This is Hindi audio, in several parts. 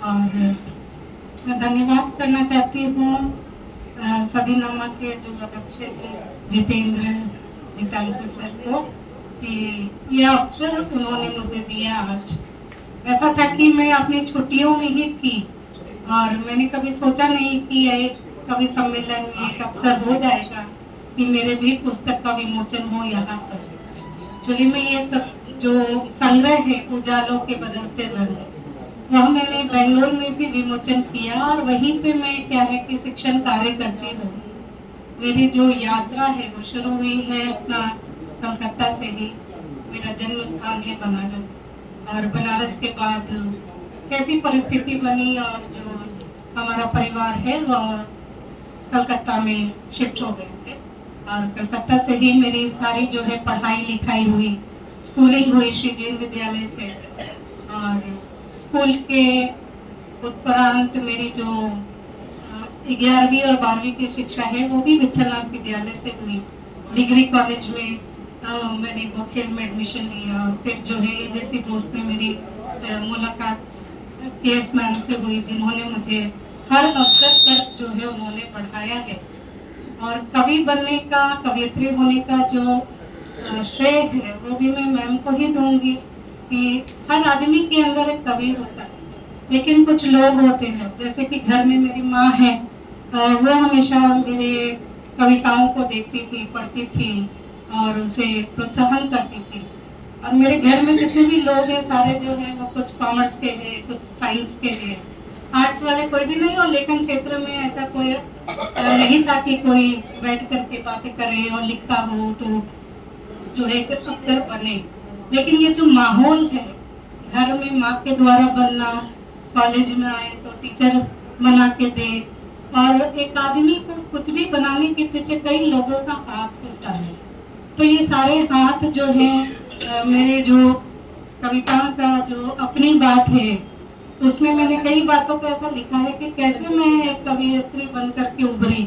और मैं धन्यवाद करना चाहती हूँ सदी नामा के जो अध्यक्ष हैं जितेंद्र जितांकु सर को कि यह अवसर उन्होंने मुझे दिया आज। ऐसा था कि मैं अपनी छुट्टियों में ही थी और मैंने कभी सोचा नहीं कि यह कवि सम्मेलन में एक अवसर हो जाएगा कि मेरे भी पुस्तक का विमोचन हो यहाँ पर। एक्चुअली में ये जो संग्रह है उजालों के बदलते रंग, वह मैंने बेंगलोर में भी विमोचन किया और वहीं पे मैं क्या है कि शिक्षण कार्य करती हूँ। मेरी जो यात्रा है वो शुरू हुई है अपना कलकत्ता से ही। मेरा जन्म स्थान है बनारस और बनारस के बाद कैसी परिस्थिति बनी और जो हमारा परिवार है वह कलकत्ता में शिफ्ट हो गए थे और कलकत्ता से ही मेरी सारी जो है पढ़ाई लिखाई हुई, स्कूलिंग हुई श्री जैन विद्यालय से और स्कूल के उत्तरांत मेरी जो 11वीं और 12वीं की शिक्षा है वो भी विठलनाथ विद्यालय से हुई। डिग्री कॉलेज में मैंने गोखेल में एडमिशन लिया और फिर जो है जैसी बोस में मेरी मुलाकात केएस मैम से हुई जिन्होंने मुझे हर अवसर पर जो है उन्होंने बढ़ाया है। और कवि बनने का, कवियत्री होने का जो श्रेय है वो भी मैं मैम को ही दूंगी कि हर आदमी के अंदर एक कवि होता है, लेकिन कुछ लोग होते हैं जैसे कि घर में मेरी माँ है, वो हमेशा मेरे कविताओं को देखती थी, पढ़ती थी और उसे प्रोत्साहन करती थी। और मेरे घर में जितने भी लोग हैं सारे जो हैं वो कुछ कॉमर्स के हैं, कुछ साइंस के हैं, आर्ट्स वाले कोई भी नहीं। और लेखन क्षेत्र में ऐसा कोई नहीं था कि कोई बैठ करके बातें करे और लिखता हो तो जो है एक अफसर बने। लेकिन ये जो माहौल है घर में माँ के द्वारा बनना, कॉलेज में आए तो टीचर बना के दे, और एक आदमी को कुछ भी बनाने के पीछे कई लोगों का हाथ होता है। तो ये सारे हाथ जो है मेरे जो कविताओं का जो अपनी बात है उसमें मैंने कई बातों को ऐसा लिखा है कि कैसे मैं एक कवियत्री बन करके उभरी,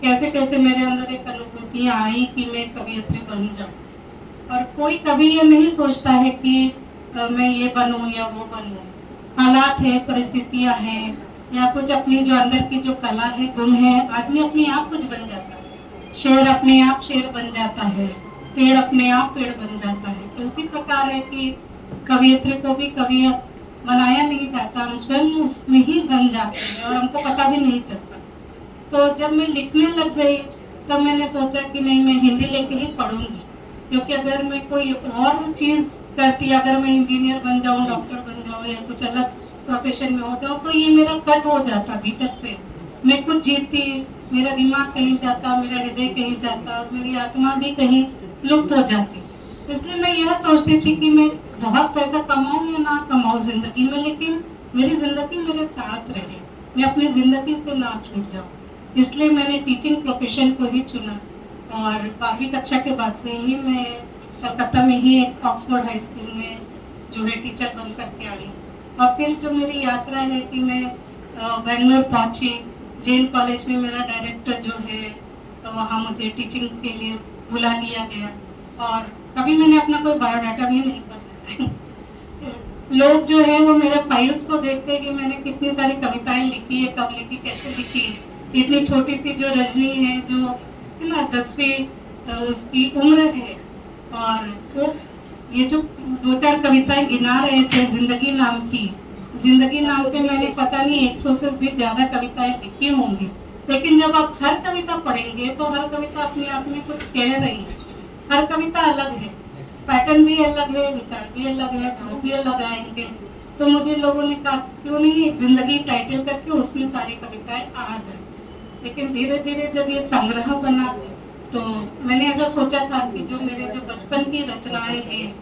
कैसे कैसे मेरे अंदर एक अनुभूतियाँ आई कि मैं कवियत्री बन जाऊँ। और कोई कभी ये नहीं सोचता है कि मैं ये बनूं या वो बनूं। हालात है, परिस्थितियां हैं या कुछ अपनी जो अंदर की जो कला है, गुण है, आदमी अपने आप कुछ बन जाता है। शेर अपने आप शेर बन जाता है, पेड़ अपने आप पेड़ बन जाता है। तो उसी प्रकार है कि कवियत्री को भी कवि बनाया नहीं जाता, हम स्वयं उसमें ही बन जाते हैं और हमको पता भी नहीं चलता। तो जब मैं लिखने लग गई तब मैंने सोचा कि नहीं, मैं हिंदी लेके ही पढ़ूंगी, क्योंकि अगर मैं कोई और चीज करती, अगर मैं इंजीनियर बन जाऊं, डॉक्टर बन जाऊं या कुछ अलग प्रोफेशन में हो जाऊं तो ये मेरा कट हो जाता भीतर से। मैं कुछ जीती, मेरा दिमाग कहीं जाता, मेरा हृदय कहीं जाता और मेरी आत्मा भी कहीं लुप्त हो जाती। इसलिए मैं यह सोचती थी कि मैं बहुत पैसा कमाऊं या ना कमाऊं जिंदगी में, लेकिन मेरी जिंदगी मेरे साथ रहे, मैं अपनी जिंदगी से ना छूट जाऊं। इसलिए मैंने टीचिंग प्रोफेशन को ही चुना और 12वीं कक्षा के बाद से ही मैं कलकत्ता में ही एक ऑक्सफोर्ड हाई स्कूल में जो है टीचर बन करके आई। और फिर जो मेरी यात्रा है कि मैं बेंगलोर पहुंची, जैन कॉलेज में मेरा डायरेक्टर जो है तो वहाँ मुझे टीचिंग के लिए बुला लिया गया और कभी मैंने अपना कोई बायोडाटा भी नहीं बनाया। लोग जो है वो मेरे फाइल्स को देखते हैं कि मैंने कितनी सारी कविताएं लिखी है, कब लिखी, कैसे लिखी। इतनी छोटी सी जो रजनी है जो है ना 10वीं उसकी उम्र है, और वो ये जो 2-4 कविताएं गिना रहे थे जिंदगी नाम की, जिंदगी नाम पे मैंने पता नहीं 100 से भी ज्यादा कविताएं लिखी होंगी। लेकिन जब आप हर कविता पढ़ेंगे तो हर कविता अपने आप में कुछ कह रही है। हर कविता अलग है, पैटर्न भी अलग है, विचार भी अलग है, भाव भी अलग आएंगे। तो मुझे लोगों ने कहा क्यों नहीं एक जिंदगी टाइटल करके उसमें सारी कविताएं आ जाए। लेकिन धीरे धीरे जब ये संग्रह बना तो मैंने ऐसा सोचा था कि जो मेरे जो बचपन की रचनाएं हैं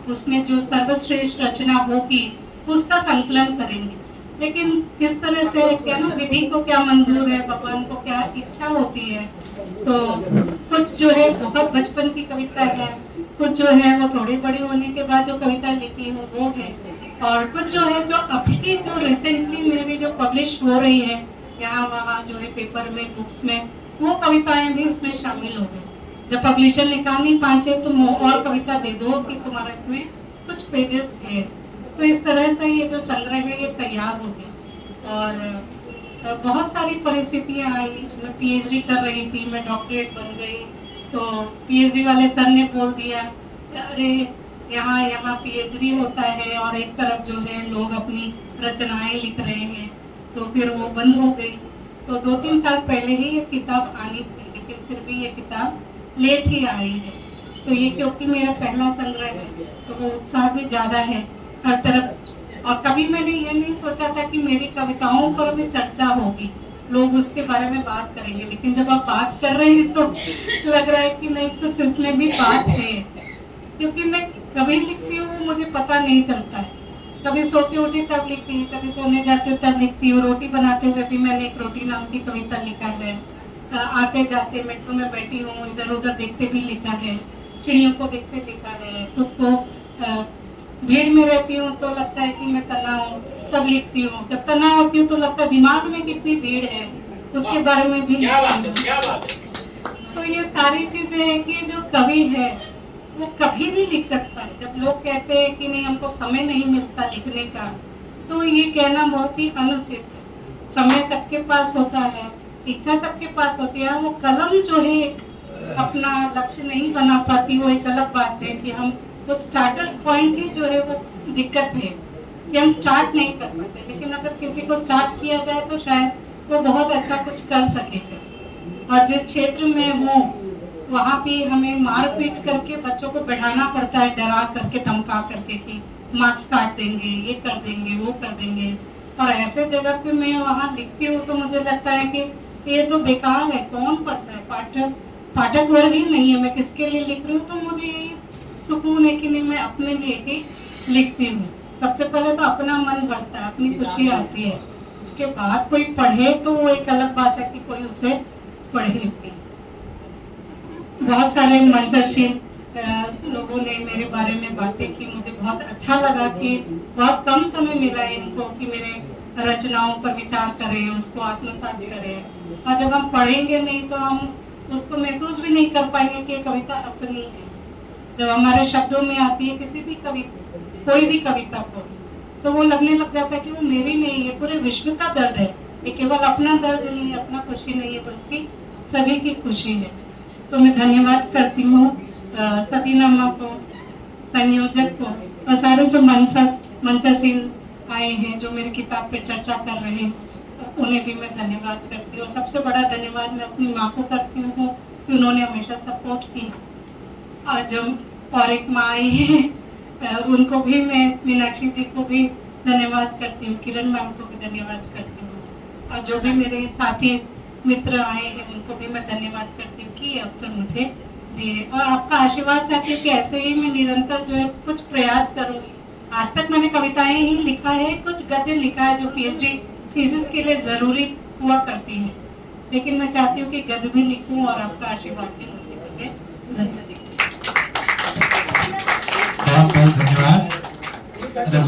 उसमें जो सर्वश्रेष्ठ रचना होगी उसका संकलन करेंगे। लेकिन किस तरह से क्या ना, विधि को क्या मंजूर है, भगवान को क्या इच्छा होती है। तो कुछ जो है बहुत बचपन की कविता है, कुछ जो है वो थोड़ी बड़ी होने के बाद जो कविता लिखी है वो है, और कुछ जो है जो अभी जो रिसेंटली मेरी जो पब्लिश हो रही है यहाँ वहाँ जो है पेपर में, बुक्स में, वो कविताएं भी उसमें शामिल हो गई। जब पब्लिशर ने कहा नहीं 5-6 तुम और कविता दे दो कि तुम्हारा इसमें कुछ पेजेस है। तो इस तरह से ये जो संग्रह है ये तैयार हो गया। और बहुत सारी परिस्थितियां आई। मैं पीएचडी कर रही थी, मैं डॉक्टरेट बन गई, तो पीएचडी वाले सर ने बोल दिया अरे यहाँ यहाँ पीएचडी होता है और एक तरफ जो है लोग अपनी रचनाएं लिख रहे हैं, तो फिर वो बंद हो गई। तो 2-3 साल पहले ही ये किताब आनी थी, लेकिन फिर भी ये किताब लेट ही आई है। तो ये क्योंकि मेरा पहला संग्रह है तो वो उत्साह भी ज़्यादा है हर तरफ। और कभी मैंने ये नहीं सोचा था कि मेरी कविताओं पर भी चर्चा होगी, लोग उसके बारे में बात करेंगे, लेकिन जब आप बात कर रहे हैं तो लग रहा है कि नहीं, कुछ उसमें भी बात है। क्योंकि मैं कभी लिखती हूँ वो मुझे पता नहीं चलता है, कभी सो के उठी तब लिखती, कभी सोने जाते हुए तब लिखती हूँ। रोटी बनाते हुए भी मैंने एक रोटी नाम की कविता लिखा है, आते जाते मेट्रो में बैठी हूँ इधर उधर देखते भी लिखा है, चिड़ियों को देखते लिखा है, खुद को भीड़ में रहती हूँ तो लगता है कि मैं तनाव हूँ तब लिखती हूँ, जब तनाव होती हूँ तो लगता है दिमाग में कितनी भीड़ है उसके बारे में भी लिखती हूँ। तो ये सारी चीजें हैं कि जो कवि है वो कभी भी लिख सकता है। जब लोग कहते हैं कि नहीं हमको समय नहीं मिलता लिखने का, तो ये कहना बहुत ही अनुचित है। समय सबके पास होता है, इच्छा सबके पास होती है, वो कलम जो है अपना लक्ष्य नहीं बना पाती, वो एक अलग बात है कि हम वो स्टार्टर पॉइंट ही जो है वो दिक्कत है कि हम स्टार्ट नहीं कर पाते। लेकिन अगर किसी को स्टार्ट किया जाए तो शायद वो बहुत अच्छा कुछ कर सकेगा। और जिस क्षेत्र में हूँ वहाँ पे हमें मार पीट करके बच्चों को बैठाना पड़ता है, डरा करके धमका करके कि मार्क्स काट देंगे, ये कर देंगे, वो कर देंगे। और ऐसे जगह पे मैं वहाँ लिखती हूँ तो मुझे लगता है कि ये तो बेकार है, कौन पढ़ता है, पाठक वर्ग ही नहीं है, मैं किसके लिए लिख रही हूँ। तो मुझे यही सुकून है कि नहीं मैं अपने लिए ही लिखती हूँ। सबसे पहले तो अपना मन बढ़ता है, अपनी खुशी आती है, उसके बाद कोई पढ़े तो वो एक अलग बात है कि कोई उसे पढ़े भी। बहुत सारे मंचस्थ लोगों ने मेरे बारे में बातें की, मुझे बहुत अच्छा लगा कि बहुत कम समय मिला इनको कि मेरे रचनाओं पर विचार करें, उसको आत्मसात करें। और जब हम पढ़ेंगे नहीं तो हम उसको महसूस भी नहीं कर पाएंगे कि कविता अपनी है। जब हमारे शब्दों में आती है किसी भी कविता, कोई भी कविता को, तो वो लगने लग जाता है कि वो मेरी नहीं है, पूरे विश्व का दर्द है, ये केवल अपना दर्द नहीं है, अपना खुशी नहीं है, बल्कि सभी की खुशी है। तो मैं धन्यवाद करती हूँ सती नम्मा को, संयोजक को, और सारे जो मंचस्थ आए हैं जो मेरी किताब पे चर्चा कर रहे हैं, उन्हें भी मैं धन्यवाद करती हूँ। सबसे बड़ा धन्यवाद मैं अपनी माँ को करती हूँ कि उन्होंने हमेशा सपोर्ट किया। और जो और एक माँ आई है उनको भी मैं, मीनाक्षी जी को भी धन्यवाद करती हूँ, किरण मैम को भी धन्यवाद करती हूँ, और जो भी मेरे साथी मित्र आए हैं उनको भी मैं धन्यवाद करती हूँ कि ये अवसर मुझे दिए। और आपका आशीर्वाद चाहती हूँ कि ऐसे ही मैं निरंतर जो है कुछ प्रयास करूँगी। आज तक मैंने कविताएं ही लिखा है, कुछ गद्य लिखा है जो पीएचडी थीसिस के लिए जरूरी हुआ करती है, लेकिन मैं चाहती हूँ कि गद्य भी लिखूं और आपका आशीर्वाद भी मुझे मिले। धन्यवाद। बहुत बहुत धन्यवाद।